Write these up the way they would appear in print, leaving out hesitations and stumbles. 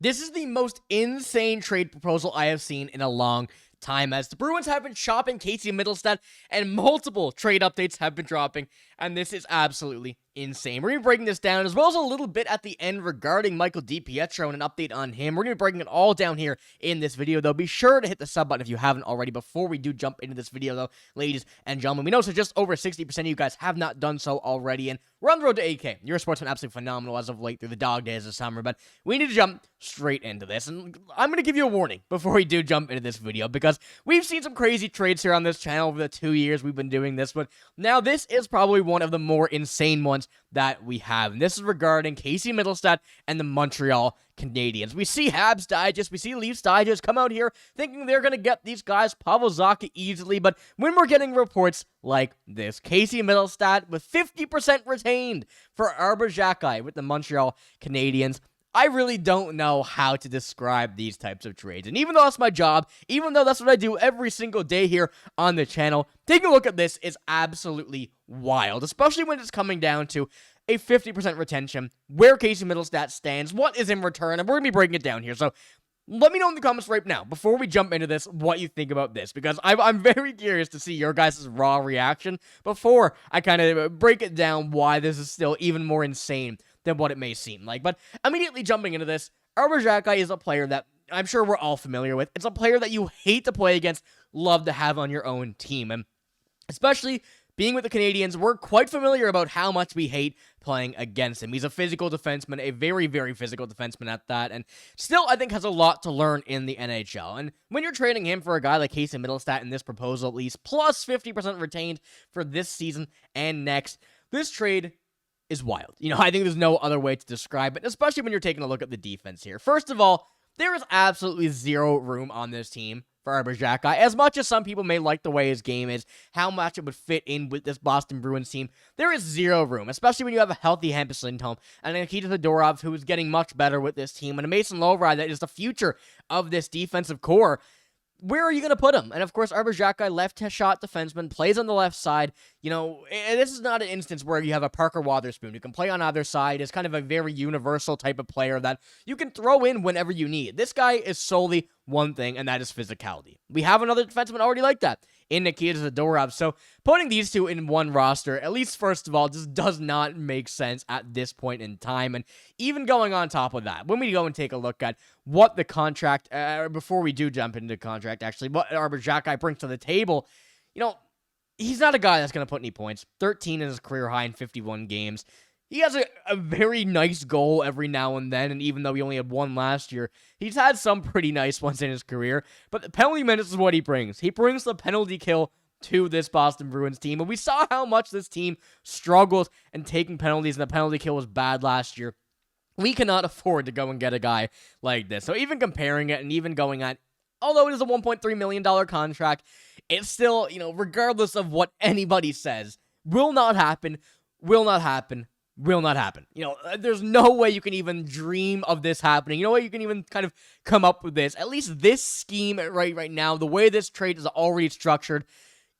This is the most insane trade proposal I have seen in a long time, as the Bruins have been shopping Casey Mittelstadt and multiple trade updates have been dropping, and this is absolutely insane. We're going to be breaking this down, as well as a little bit at the end regarding Michael DiPietro and an update on him. We're going to be breaking it all down here in this video, though. Be sure to hit the sub button if you haven't already before we do jump into this video, though, ladies and gentlemen. We know so just over 60% of you guys have not done so already, and we're on the road to 8K. Your sport's been absolutely phenomenal as of late through the dog days of summer, but we need to jump straight into this, and I'm going to give you a warning before we do jump into this video, because we've seen some crazy trades here on this channel over the 2 years we've been doing this, but now this is probably one of the more insane ones that we have, and this is regarding Casey Mittelstadt and the Montreal Canadiens. We see Habs Digest, we see Leafs Digest come out here thinking they're going to get these guys Pavel Zacha easily, but when we're getting reports like this, Casey Mittelstadt with 50% retained for Arber Xhakej with the Montreal Canadiens, I really don't know how to describe these types of trades. And even though that's my job, even though that's what I do every single day here on the channel, taking a look at this is absolutely wild, especially when it's coming down to a 50% retention, where Casey Mittelstadt stands, what is in return, and we're going to be breaking it down here. So let me know in the comments right now, before we jump into this, what you think about this, because I'm very curious to see your guys' raw reaction before I kind of break it down why this is still even more insane than what it may seem like. But immediately jumping into this, Arber Xhakej is a player that I'm sure we're all familiar with. It's a player that you hate to play against, love to have on your own team, and especially being with the Canadiens, we're quite familiar about how much we hate playing against him. He's a physical defenseman, a very, very physical defenseman at that, and still, I think, has a lot to learn in the NHL. And when you're trading him for a guy like Casey Mittelstadt in this proposal, at least, plus 50% retained for this season and next, this trade is wild. You know, I think there's no other way to describe it, especially when you're taking a look at the defense here. First of all, there is absolutely zero room on this team for Arber Xhakej. As much as some people may like the way his game is, how much it would fit in with this Boston Bruins team, there is zero room, especially when you have a healthy Elias Lindholm and Nikita Zadorov, who is getting much better with this team, and a Mason Lovride that is the future of this defensive core. Where are you going to put him? And of course, Arber Xhakej, left-shot defenseman, plays on the left side. You know, and this is not an instance where you have a Parker Wotherspoon who can play on either side. Is kind of a very universal type of player that you can throw in whenever you need. This guy is solely one thing, and that is physicality. We have another defenseman already like that in Nikita Zadorov. So putting these two in one roster, at least first of all, just does not make sense at this point in time. And even going on top of that, when we go and take a look at what the contract, before we do jump into contract, actually, what Arber Xhakej brings to the table, you know, he's not a guy that's going to put any points. 13 is his career high in 51 games. He has a very nice goal every now and then, and even though he only had one last year, he's had some pretty nice ones in his career. But the penalty minutes is what he brings. He brings the penalty kill to this Boston Bruins team, and we saw how much this team struggled in taking penalties, and the penalty kill was bad last year. We cannot afford to go and get a guy like this. So even comparing it and even going at, although it is a $1.3 million contract, it's still, you know, regardless of what anybody says, will not happen, will not happen, will not happen. You know, there's no way you can even dream of this happening. You know what? You can even kind of come up with this. At least this scheme right now, the way this trade is already structured,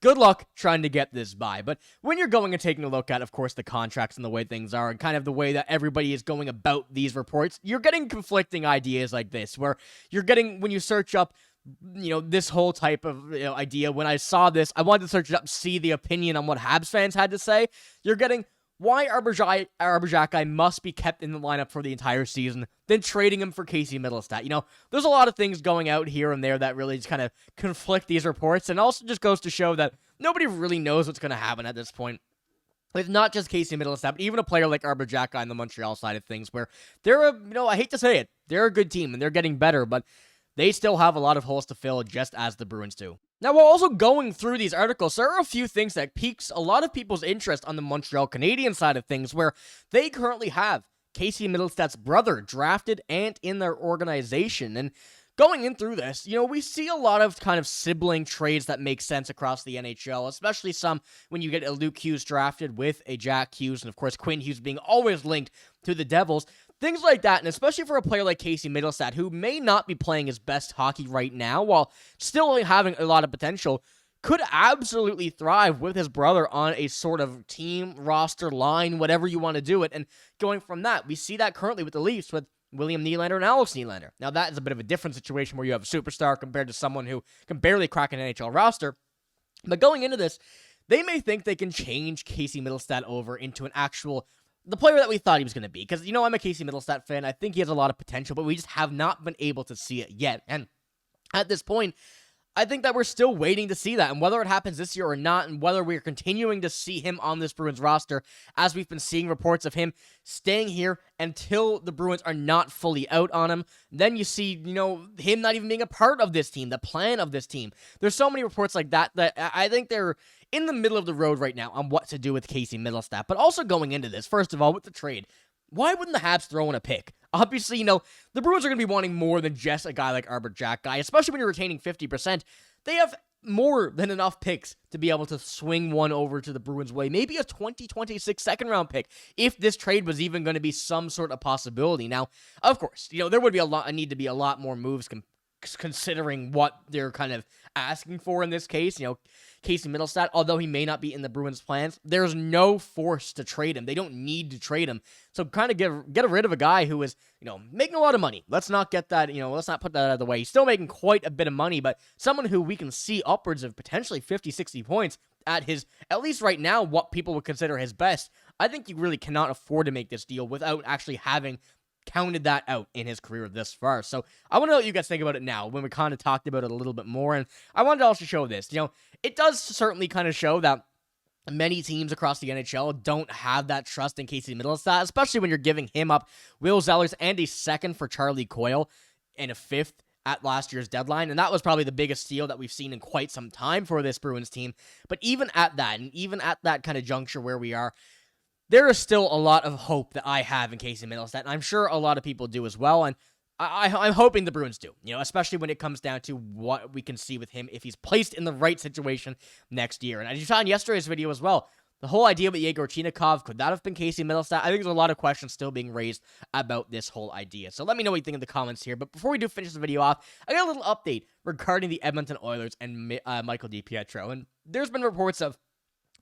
good luck trying to get this by. But when you're going and taking a look at, of course, the contracts and the way things are and kind of the way that everybody is going about these reports, you're getting conflicting ideas like this, where you're getting, when you search up, you know, this whole type of, you know, idea. When I saw this, I wanted to search it up, see the opinion on what Habs fans had to say. You're getting why Arber Xhakej must be kept in the lineup for the entire season, then trading him for Casey Mittelstadt. You know, there's a lot of things going out here and there that really just kind of conflict these reports, and also just goes to show that nobody really knows what's going to happen at this point. It's not just Casey Mittelstadt, but even a player like Arber Xhakej on the Montreal side of things, where they're a, you know, I hate to say it, they're a good team, and they're getting better, but they still have a lot of holes to fill, just as the Bruins do. Now, while also going through these articles, there are a few things that piques a lot of people's interest on the Montreal Canadiens side of things, where they currently have Casey Mittelstadt's brother drafted and in their organization. And going in through this, you know, we see a lot of kind of sibling trades that make sense across the NHL, especially some when you get a Luke Hughes drafted with a Jack Hughes, and of course Quinn Hughes being always linked to the Devils. Things like that, and especially for a player like Casey Mittelstadt, who may not be playing his best hockey right now, while still having a lot of potential, could absolutely thrive with his brother on a sort of team, roster, line, whatever you want to do it. And going from that, we see that currently with the Leafs with William Nylander and Alex Nylander. Now, that is a bit of a different situation where you have a superstar compared to someone who can barely crack an NHL roster. But going into this, they may think they can change Casey Mittelstadt over into an actual, the player that we thought he was going to be. Because, I'm a Casey Mittelstadt fan. I think he has a lot of potential, but we just have not been able to see it yet. And at this point, I think that we're still waiting to see that, and whether it happens this year or not, and whether we're continuing to see him on this Bruins roster, as we've been seeing reports of him staying here until the Bruins are not fully out on him. Then you see, him not even being a part of this team, the plan of this team. There's so many reports like that I think they're in the middle of the road right now on what to do with Casey Mittelstadt. But also going into this, first of all, with the trade, why wouldn't the Habs throw in a pick? Obviously, the Bruins are going to be wanting more than just a guy like Arber Xhakej, especially when you're retaining 50%. They have more than enough picks to be able to swing one over to the Bruins' way. Maybe a 2026 second-round pick, if this trade was even going to be some sort of possibility. Now, of course, there would be need to be a lot more moves considering what they're kind of asking for in this case. Casey Mittelstadt, although he may not be in the Bruins' plans, there's no force to trade him. They don't need to trade him. So kind of get rid of a guy who is, making a lot of money. Let's not get that, let's not put that out of the way. He's still making quite a bit of money, but someone who we can see upwards of potentially 50, 60 points at least right now, what people would consider his best. I think you really cannot afford to make this deal without actually having counted that out in his career this far. So I want to know what you guys think about it now when we kind of talked about it a little bit more. And I wanted to also show this. It does certainly kind of show that many teams across the NHL don't have that trust in Casey Mittelstadt, especially when you're giving him up Will Zellers and a second for Charlie Coyle and a fifth at last year's deadline. And that was probably the biggest steal that we've seen in quite some time for this Bruins team. But even at that, and even at that kind of juncture where we are, there is still a lot of hope that I have in Casey Mittelstadt, and I'm sure a lot of people do as well, and I'm hoping the Bruins do, especially when it comes down to what we can see with him if he's placed in the right situation next year. And as you saw in yesterday's video as well, the whole idea about Yegor Chinakhov, could that have been Casey Mittelstadt? I think there's a lot of questions still being raised about this whole idea. So let me know what you think in the comments here. But before we do finish the video off, I got a little update regarding the Edmonton Oilers and Michael DiPietro. And there's been reports of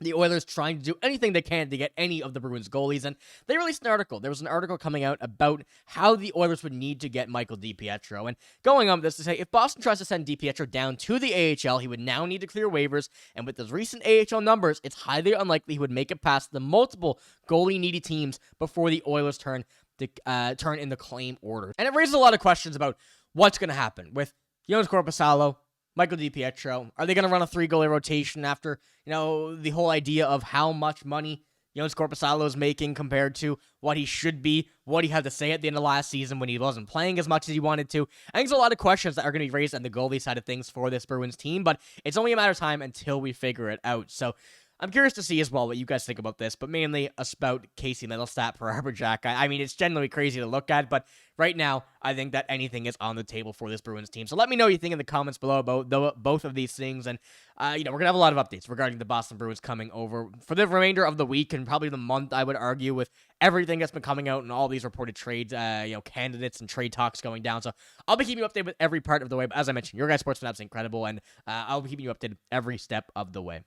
the Oilers trying to do anything they can to get any of the Bruins goalies, and they released an article. There was an article coming out about how the Oilers would need to get Michael DiPietro, and going on with this to say, if Boston tries to send DiPietro down to the AHL, he would now need to clear waivers, and with those recent AHL numbers, it's highly unlikely he would make it past the multiple goalie-needy teams before the Oilers turn in the claim order. And it raises a lot of questions about what's going to happen with Joonas Korpisalo, Michael DiPietro. Are they going to run a 3-goalie rotation after, the whole idea of how much money Joonas Korpisalo is making compared to what he should be, what he had to say at the end of last season when he wasn't playing as much as he wanted to? I think there's a lot of questions that are going to be raised on the goalie side of things for this Bruins team, but it's only a matter of time until we figure it out. So I'm curious to see as well what you guys think about this, but mainly about Casey Mittelstadt for Arber Xhakej. I mean, it's genuinely crazy to look at, but right now, I think that anything is on the table for this Bruins team. So let me know what you think in the comments below about both of these things, and we're going to have a lot of updates regarding the Boston Bruins coming over for the remainder of the week and probably the month, I would argue, with everything that's been coming out and all these reported trades, candidates and trade talks going down. So I'll be keeping you updated with every part of the way, but as I mentioned, your guys' sports fan app's incredible, and I'll be keeping you updated every step of the way.